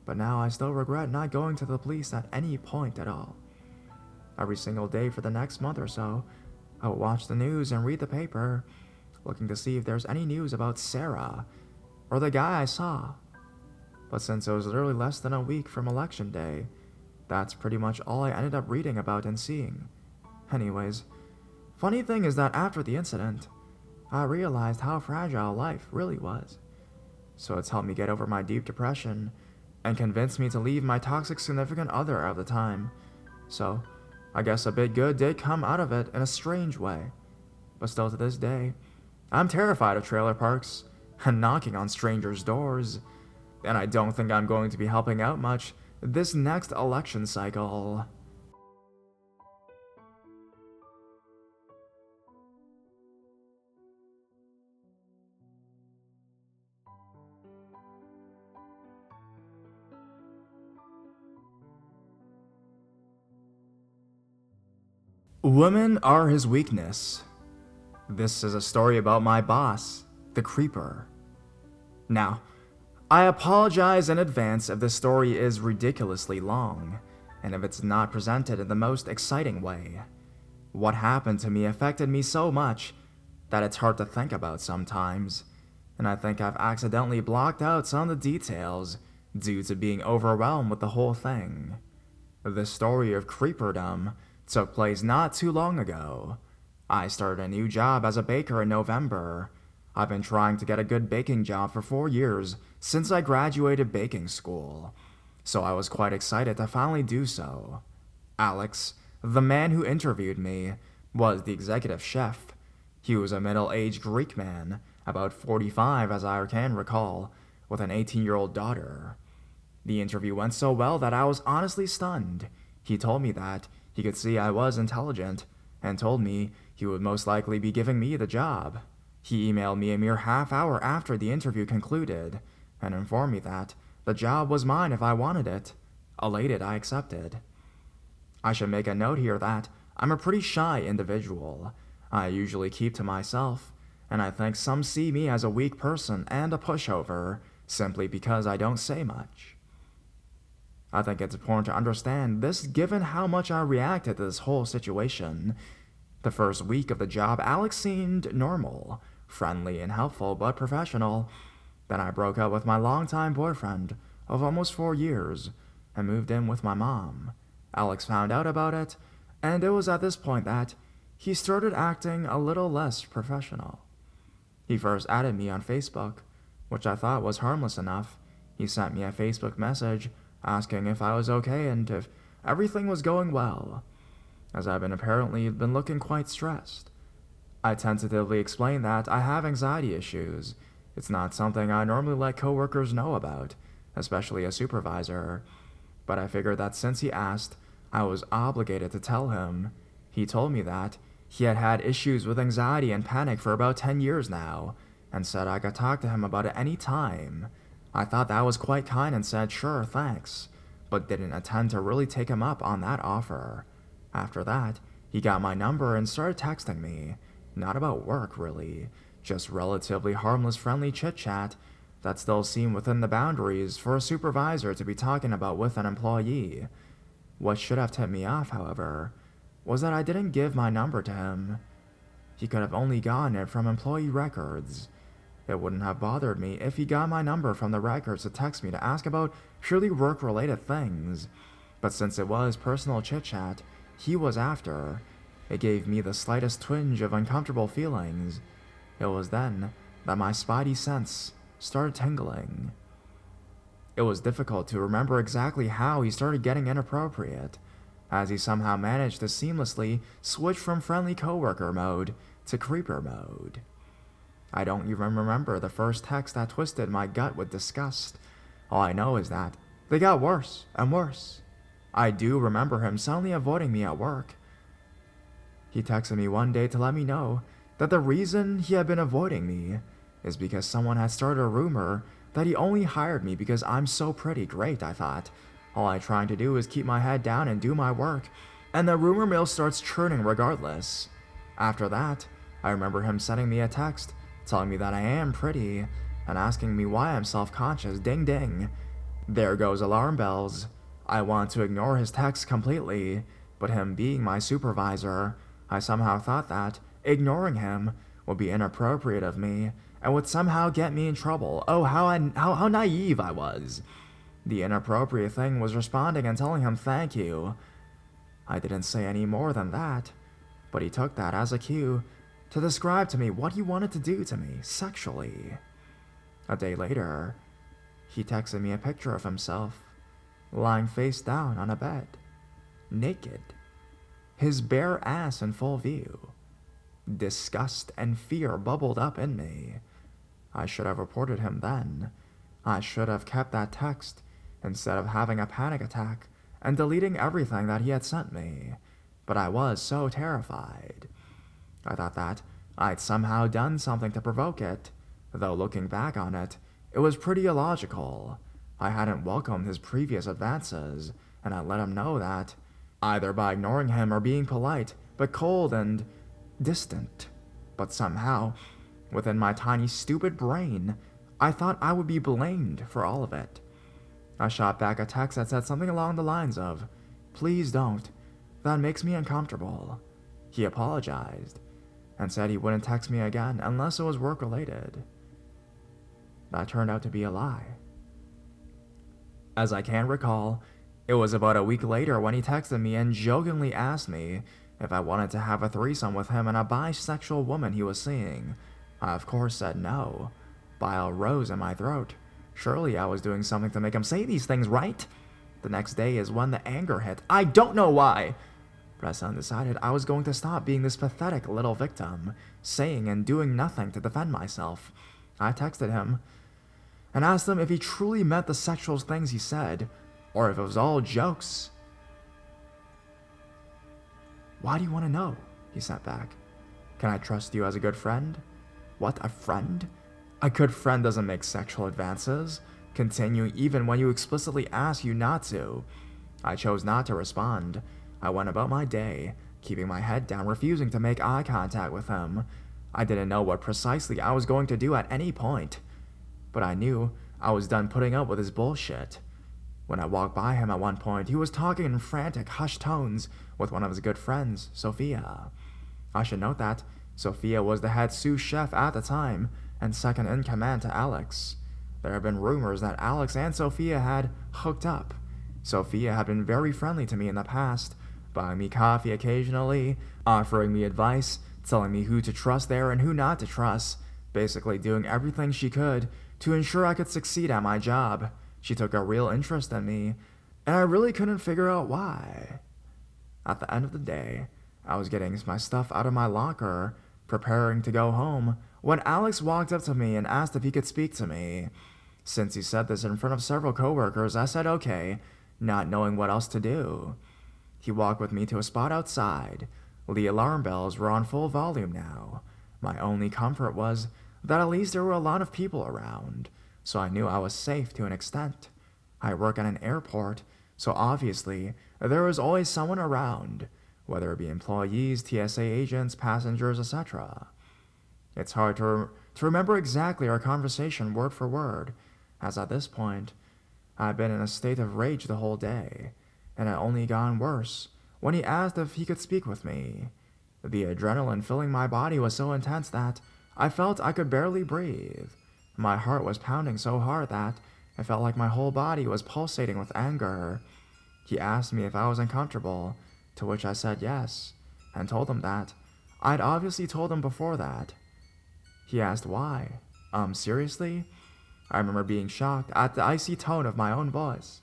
But now I still regret not going to the police at any point at all. Every single day for the next month or so, I would watch the news and read the paper, looking to see if there's any news about Sarah, or the guy I saw. But since it was literally less than a week from election day, that's pretty much all I ended up reading about and seeing. Anyways, funny thing is that after the incident, I realized how fragile life really was. So it's helped me get over my deep depression and convinced me to leave my toxic significant other at the time. So, I guess a bit good did come out of it in a strange way. But still to this day, I'm terrified of trailer parks and knocking on strangers' doors. And I don't think I'm going to be helping out much this next election cycle. Women are his weakness. This is a story about my boss, the Creeper. Now, I apologize in advance if this story is ridiculously long, and if it's not presented in the most exciting way. What happened to me affected me so much that it's hard to think about sometimes, and I think I've accidentally blocked out some of the details due to being overwhelmed with the whole thing. The story of Creeperdom took place not too long ago. I started a new job as a baker in November. I've been trying to get a good baking job for 4 years since I graduated baking school, so I was quite excited to finally do so. Alex, the man who interviewed me, was the executive chef. He was a middle-aged Greek man, about 45 as I can recall, with an 18-year-old daughter. The interview went so well that I was honestly stunned. He told me that he could see I was intelligent, and told me he would most likely be giving me the job. He emailed me a mere half hour after the interview concluded, and informed me that the job was mine if I wanted it. Elated, I accepted. I should make a note here that I'm a pretty shy individual. I usually keep to myself, and I think some see me as a weak person and a pushover, simply because I don't say much. I think it's important to understand this given how much I reacted to this whole situation. The first week of the job, Alex seemed normal, friendly and helpful, but professional. Then I broke up with my longtime boyfriend of almost 4 years and moved in with my mom. Alex found out about it, and it was at this point that he started acting a little less professional. He first added me on Facebook, which I thought was harmless enough. He sent me a Facebook message asking if I was okay and if everything was going well, as I've apparently been looking quite stressed. I tentatively explained that I have anxiety issues. It's not something I normally let coworkers know about, especially a supervisor, but I figured that since he asked, I was obligated to tell him. He told me that he had had issues with anxiety and panic for about 10 years now, and said I could talk to him about it any time. I thought that was quite kind and said sure, thanks, but didn't intend to really take him up on that offer. After that, he got my number and started texting me. Not about work, really, just relatively harmless friendly chit-chat that still seemed within the boundaries for a supervisor to be talking about with an employee. What should have tipped me off, however, was that I didn't give my number to him. He could have only gotten it from employee records. It wouldn't have bothered me if he got my number from the records to text me to ask about purely work-related things, but since it was personal chit-chat he was after, it gave me the slightest twinge of uncomfortable feelings. It was then that my spidey sense started tingling. It was difficult to remember exactly how he started getting inappropriate, as he somehow managed to seamlessly switch from friendly coworker mode to creeper mode. I don't even remember the first text that twisted my gut with disgust. All I know is that they got worse and worse. I do remember him suddenly avoiding me at work. He texted me one day to let me know that the reason he had been avoiding me is because someone had started a rumor that he only hired me because I'm so pretty. Great, I thought. All I'm trying to do is keep my head down and do my work, and the rumor mill starts churning regardless. After that, I remember him sending me a text telling me that I am pretty and asking me why I'm self-conscious. Ding ding. There goes alarm bells. I want to ignore his text completely, but him being my supervisor, I somehow thought that ignoring him would be inappropriate of me and would somehow get me in trouble. Oh, how naive I was. The inappropriate thing was responding and telling him thank you. I didn't say any more than that, but he took that as a cue to describe to me what he wanted to do to me sexually. A day later, he texted me a picture of himself, lying face down on a bed, naked, his bare ass in full view. Disgust and fear bubbled up in me. I should have reported him then. I should have kept that text instead of having a panic attack and deleting everything that he had sent me. But I was so terrified. I thought that I'd somehow done something to provoke it, though looking back on it, it was pretty illogical. I hadn't welcomed his previous advances, and I let him know that, either by ignoring him or being polite, but cold and distant. But somehow, within my tiny stupid brain, I thought I would be blamed for all of it. I shot back a text that said something along the lines of, "Please don't. That makes me uncomfortable." He apologized and said he wouldn't text me again unless it was work-related. That turned out to be a lie. As I can recall, it was about a week later when he texted me and jokingly asked me if I wanted to have a threesome with him and a bisexual woman he was seeing. I of course said no. Bile rose in my throat. Surely I was doing something to make him say these things, right? The next day is when the anger hit. I don't know why, but I suddenly decided I was going to stop being this pathetic little victim, saying and doing nothing to defend myself. I texted him and asked him if he truly meant the sexual things he said, or if it was all jokes. "Why do you want to know?" he sent back. "Can I trust you as a good friend?" What, a friend? A good friend doesn't make sexual advances, continue even when you explicitly ask you not to. I chose not to respond. I went about my day, keeping my head down, refusing to make eye contact with him. I didn't know what precisely I was going to do at any point, but I knew I was done putting up with his bullshit. When I walked by him at one point, he was talking in frantic, hushed tones with one of his good friends, Sophia. I should note that Sophia was the head sous chef at the time, and second in command to Alex. There have been rumors that Alex and Sophia had hooked up. Sophia had been very friendly to me in the past, buying me coffee occasionally, offering me advice, telling me who to trust there and who not to trust, basically doing everything she could to ensure I could succeed at my job. She took a real interest in me, and I really couldn't figure out why. At the end of the day, I was getting my stuff out of my locker, preparing to go home, when Alex walked up to me and asked if he could speak to me. Since he said this in front of several coworkers, I said okay, not knowing what else to do. He walked with me to a spot outside. The alarm bells were on full volume now. My only comfort was that at least there were a lot of people around, so I knew I was safe to an extent. I work at an airport, so obviously there was always someone around, whether it be employees, TSA agents, passengers, etc. It's hard to remember exactly our conversation word for word, as at this point, I'd been in a state of rage the whole day, and it only gotten worse when he asked if he could speak with me. The adrenaline filling my body was so intense that I felt I could barely breathe. My heart was pounding so hard that it felt like my whole body was pulsating with anger. He asked me if I was uncomfortable, to which I said yes, and told him that I'd obviously told him before that. He asked why. Seriously? I remember being shocked at the icy tone of my own voice.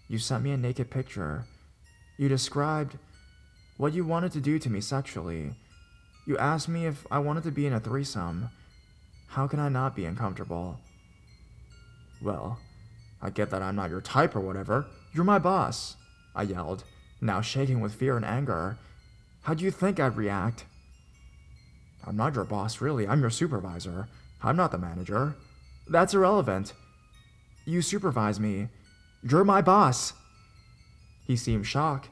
You sent me a naked picture. You described what you wanted to do to me sexually. You asked me if I wanted to be in a threesome. How can I not be uncomfortable? Well, I get that I'm not your type or whatever. You're my boss, I yelled, now shaking with fear and anger. How do you think I'd react? I'm not your boss, really. I'm your supervisor. I'm not the manager. That's irrelevant. You supervise me. You're my boss. He seemed shocked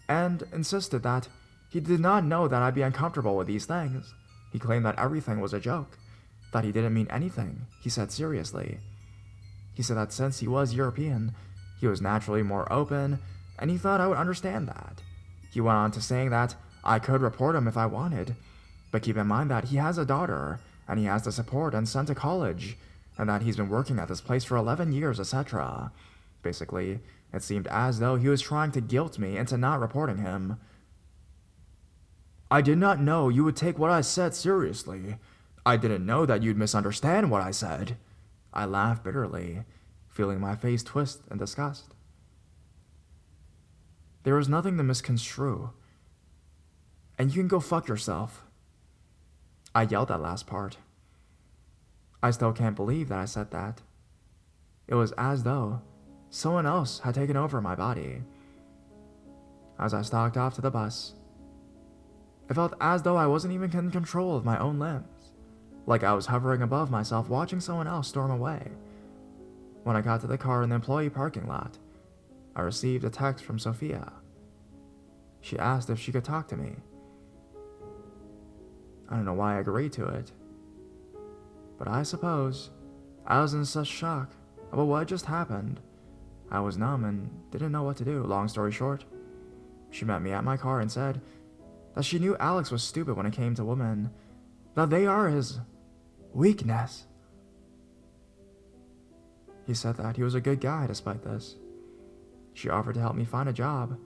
and insisted that he did not know that I'd be uncomfortable with these things. He claimed that everything was a joke, that he didn't mean anything, he said seriously. He said that since he was European, he was naturally more open, and he thought I would understand that. He went on to saying that I could report him if I wanted, but keep in mind that he has a daughter, and he has to support and send to college, and that he's been working at this place for 11 years, etc. Basically, it seemed as though he was trying to guilt me into not reporting him. I did not know you would take what I said seriously. I didn't know that you'd misunderstand what I said. I laughed bitterly, feeling my face twist in disgust. There was nothing to misconstrue. And you can go fuck yourself. I yelled that last part. I still can't believe that I said that. It was as though someone else had taken over my body. As I stalked off to the bus, it felt as though I wasn't even in control of my own limbs, like I was hovering above myself watching someone else storm away. When I got to the car in the employee parking lot, I received a text from Sophia. She asked if she could talk to me. I don't know why I agreed to it, but I suppose I was in such shock about what just happened. I was numb and didn't know what to do. Long story short, she met me at my car and said that she knew Alex was stupid when it came to women, that they are his weakness. He said that he was a good guy despite this. She offered to help me find a job,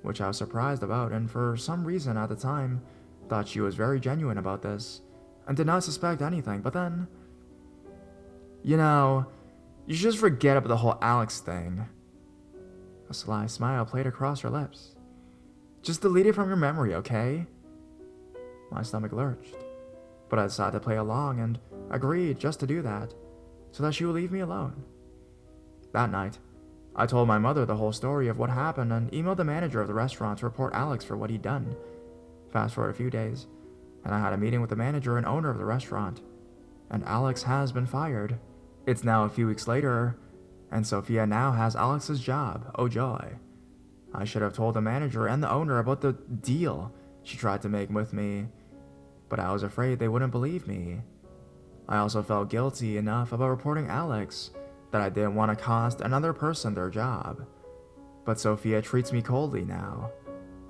which I was surprised about, and for some reason at the time thought she was very genuine about this and did not suspect anything. But then, you should just forget about the whole Alex thing. A sly smile played across her lips. Just delete it from your memory, okay? My stomach lurched, but I decided to play along and agreed just to do that, so that she would leave me alone. That night, I told my mother the whole story of what happened and emailed the manager of the restaurant to report Alex for what he'd done. Fast forward a few days, and I had a meeting with the manager and owner of the restaurant, and Alex has been fired. It's now a few weeks later, and Sophia now has Alex's job. Oh joy. I should have told the manager and the owner about the deal she tried to make with me, but I was afraid they wouldn't believe me. I also felt guilty enough about reporting Alex that I didn't want to cost another person their job. But Sophia treats me coldly now,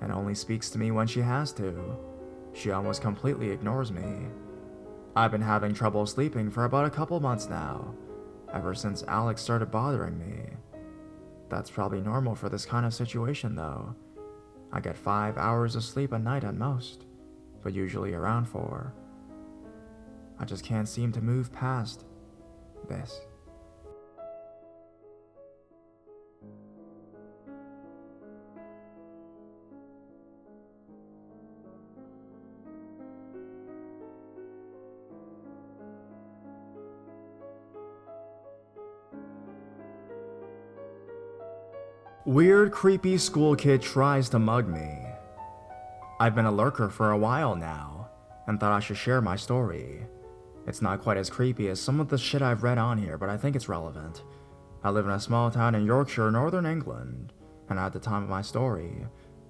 and only speaks to me when she has to. She almost completely ignores me. I've been having trouble sleeping for about a couple months now, ever since Alex started bothering me. That's probably normal for this kind of situation though. I get 5 hours of sleep a night at most, but usually around 4. I just can't seem to move past this. Weird, creepy school kid tries to mug me. I've been a lurker for a while now, and thought I should share my story. It's not quite as creepy as some of the shit I've read on here, but I think it's relevant. I live in a small town in Yorkshire, northern England, and at the time of my story,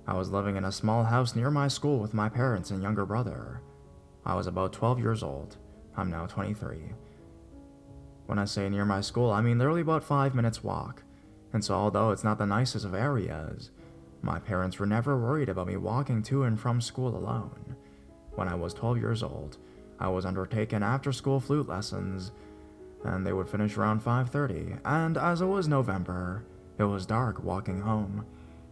I was living in a small house near my school with my parents and younger brother. I was about 12 years old. I'm now 23. When I say near my school, I mean literally about 5 minutes walk. And so although it's not the nicest of areas, my parents were never worried about me walking to and from school alone. When I was 12 years old, I was undertaking after-school flute lessons, and they would finish around 5:30, and as it was November, it was dark walking home,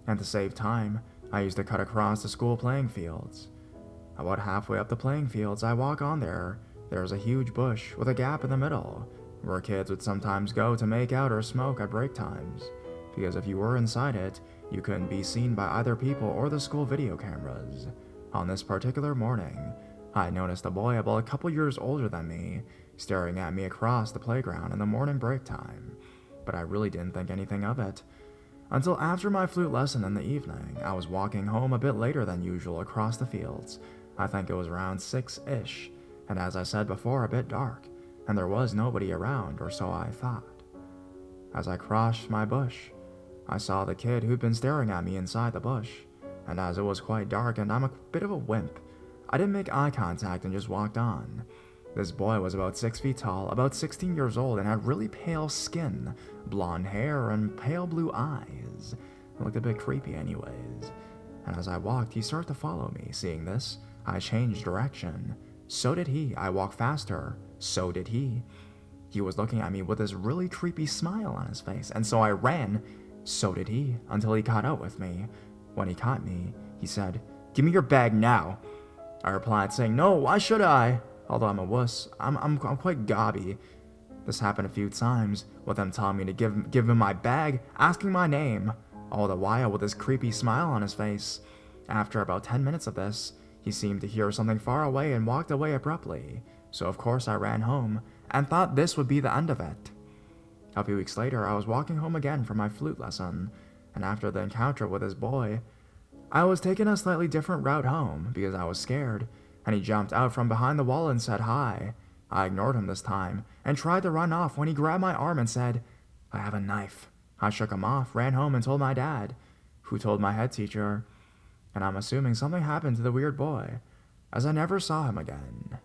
and to save time, I used to cut across the school playing fields. About halfway up the playing fields, I walk on there's a huge bush with a gap in the middle, where kids would sometimes go to make out or smoke at break times, because if you were inside it, you couldn't be seen by either people or the school video cameras. On this particular morning, I noticed a boy about a couple years older than me staring at me across the playground in the morning break time, but I really didn't think anything of it. Until after my flute lesson in the evening, I was walking home a bit later than usual across the fields. I think it was around 6-ish, and as I said before, a bit dark, and there was nobody around, or so I thought. As I crossed my bush, I saw the kid who'd been staring at me inside the bush, and as it was quite dark and I'm a bit of a wimp, I didn't make eye contact and just walked on. This boy was about 6 feet tall, about 16 years old, and had really pale skin, blonde hair, and pale blue eyes. It looked a bit creepy anyways. And as I walked, he started to follow me. Seeing this, I changed direction. So did he. I walked faster. So did he. He was looking at me with this really creepy smile on his face, and so I ran. So did he, until he caught up with me. When he caught me, he said, "Give me your bag now." I replied, saying, "No, why should I?" Although I'm a wuss, I'm quite gobby. This happened a few times, with him telling me to give him my bag, asking my name, all the while with this creepy smile on his face. After about 10 minutes of this, he seemed to hear something far away and walked away abruptly, so of course I ran home, and thought this would be the end of it. A few weeks later, I was walking home again from my flute lesson, and after the encounter with this boy, I was taking a slightly different route home because I was scared, and he jumped out from behind the wall and said hi. I ignored him this time, and tried to run off when he grabbed my arm and said, "I have a knife." I shook him off, ran home and told my dad, who told my head teacher, and I'm assuming something happened to the weird boy, as I never saw him again.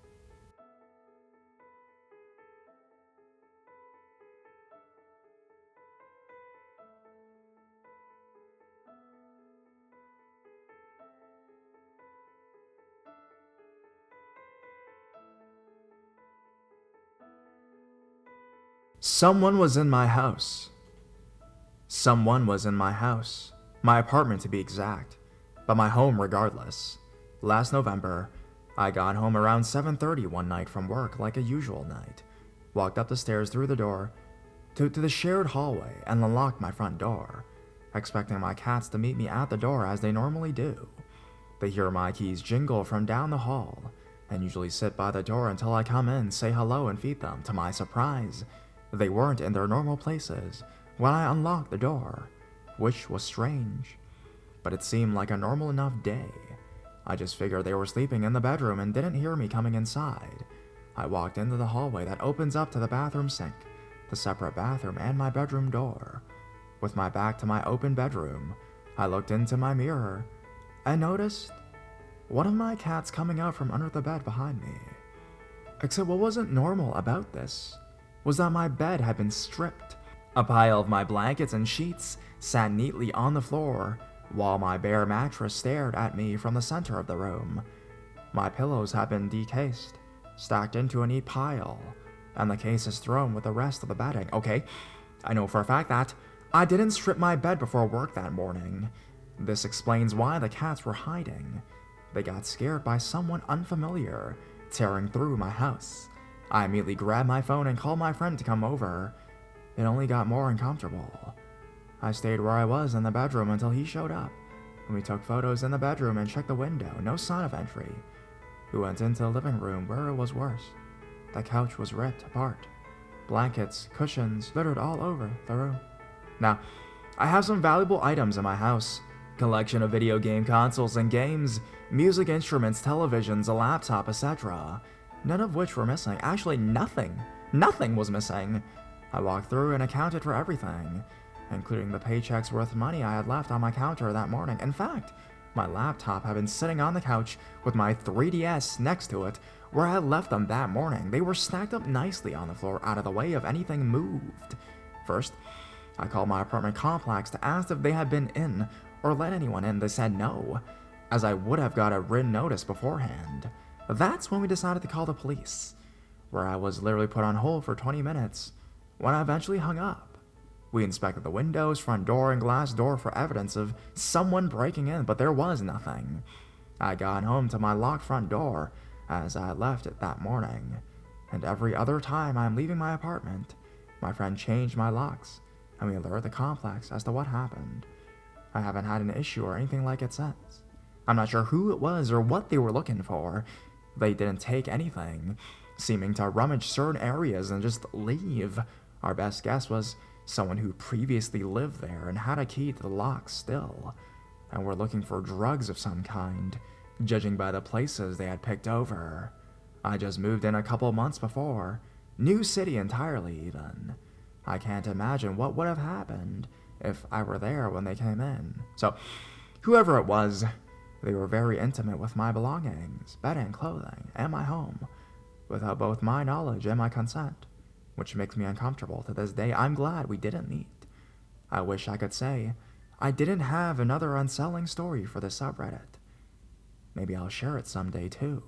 Someone was in my house. Someone was in my house. My apartment to be exact, but my home regardless. Last November, I got home around 7:30 one night from work like a usual night. Walked up the stairs through the door to the shared hallway and unlocked my front door, expecting my cats to meet me at the door as they normally do. They hear my keys jingle from down the hall and usually sit by the door until I come in, say hello, and feed them. To my surprise, they weren't in their normal places when I unlocked the door, which was strange, but it seemed like a normal enough day. I just figured they were sleeping in the bedroom and didn't hear me coming inside. I walked into the hallway that opens up to the bathroom sink, the separate bathroom, and my bedroom door. With my back to my open bedroom, I looked into my mirror and noticed one of my cats coming out from under the bed behind me. Except what wasn't normal about this was that my bed had been stripped. A pile of my blankets and sheets sat neatly on the floor, while my bare mattress stared at me from the center of the room. My pillows had been decased, stacked into a neat pile, and the cases thrown with the rest of the bedding. Okay, I know for a fact that I didn't strip my bed before work that morning. This explains why the cats were hiding. They got scared by someone unfamiliar tearing through my house. I immediately grabbed my phone and called my friend to come over. It only got more uncomfortable. I stayed where I was in the bedroom until he showed up. We took photos in the bedroom and checked the window, no sign of entry. We went into the living room where it was worse. The couch was ripped apart. Blankets, cushions littered all over the room. Now, I have some valuable items in my house. Collection of video game consoles and games, music instruments, televisions, a laptop, etc. None of which were missing. Actually, nothing. Nothing was missing. I walked through and accounted for everything, including the paycheck's worth of money I had left on my counter that morning. In fact, my laptop had been sitting on the couch with my 3DS next to it, where I had left them that morning. They were stacked up nicely on the floor, out of the way of anything moved. First, I called my apartment complex to ask if they had been in or let anyone in. They said no, as I would have got a written notice beforehand. That's when we decided to call the police, where I was literally put on hold for 20 minutes, when I eventually hung up. We inspected the windows, front door, and glass door for evidence of someone breaking in, but there was nothing. I got home to my locked front door, as I had left it that morning, and every other time I'm leaving my apartment, my friend changed my locks, and we alerted the complex as to what happened. I haven't had an issue or anything like it since. I'm not sure who it was or what they were looking for. They didn't take anything, seeming to rummage certain areas and just leave. Our best guess was someone who previously lived there and had a key to the lock still, and were looking for drugs of some kind, judging by the places they had picked over. I just moved in a couple months before. New city entirely, even. I can't imagine what would have happened if I were there when they came in. So, whoever it was, they were very intimate with my belongings, bedding, clothing, and my home, without both my knowledge and my consent, which makes me uncomfortable to this day. I'm glad we didn't meet. I wish I could say I didn't have another unsettling story for this subreddit. Maybe I'll share it someday too.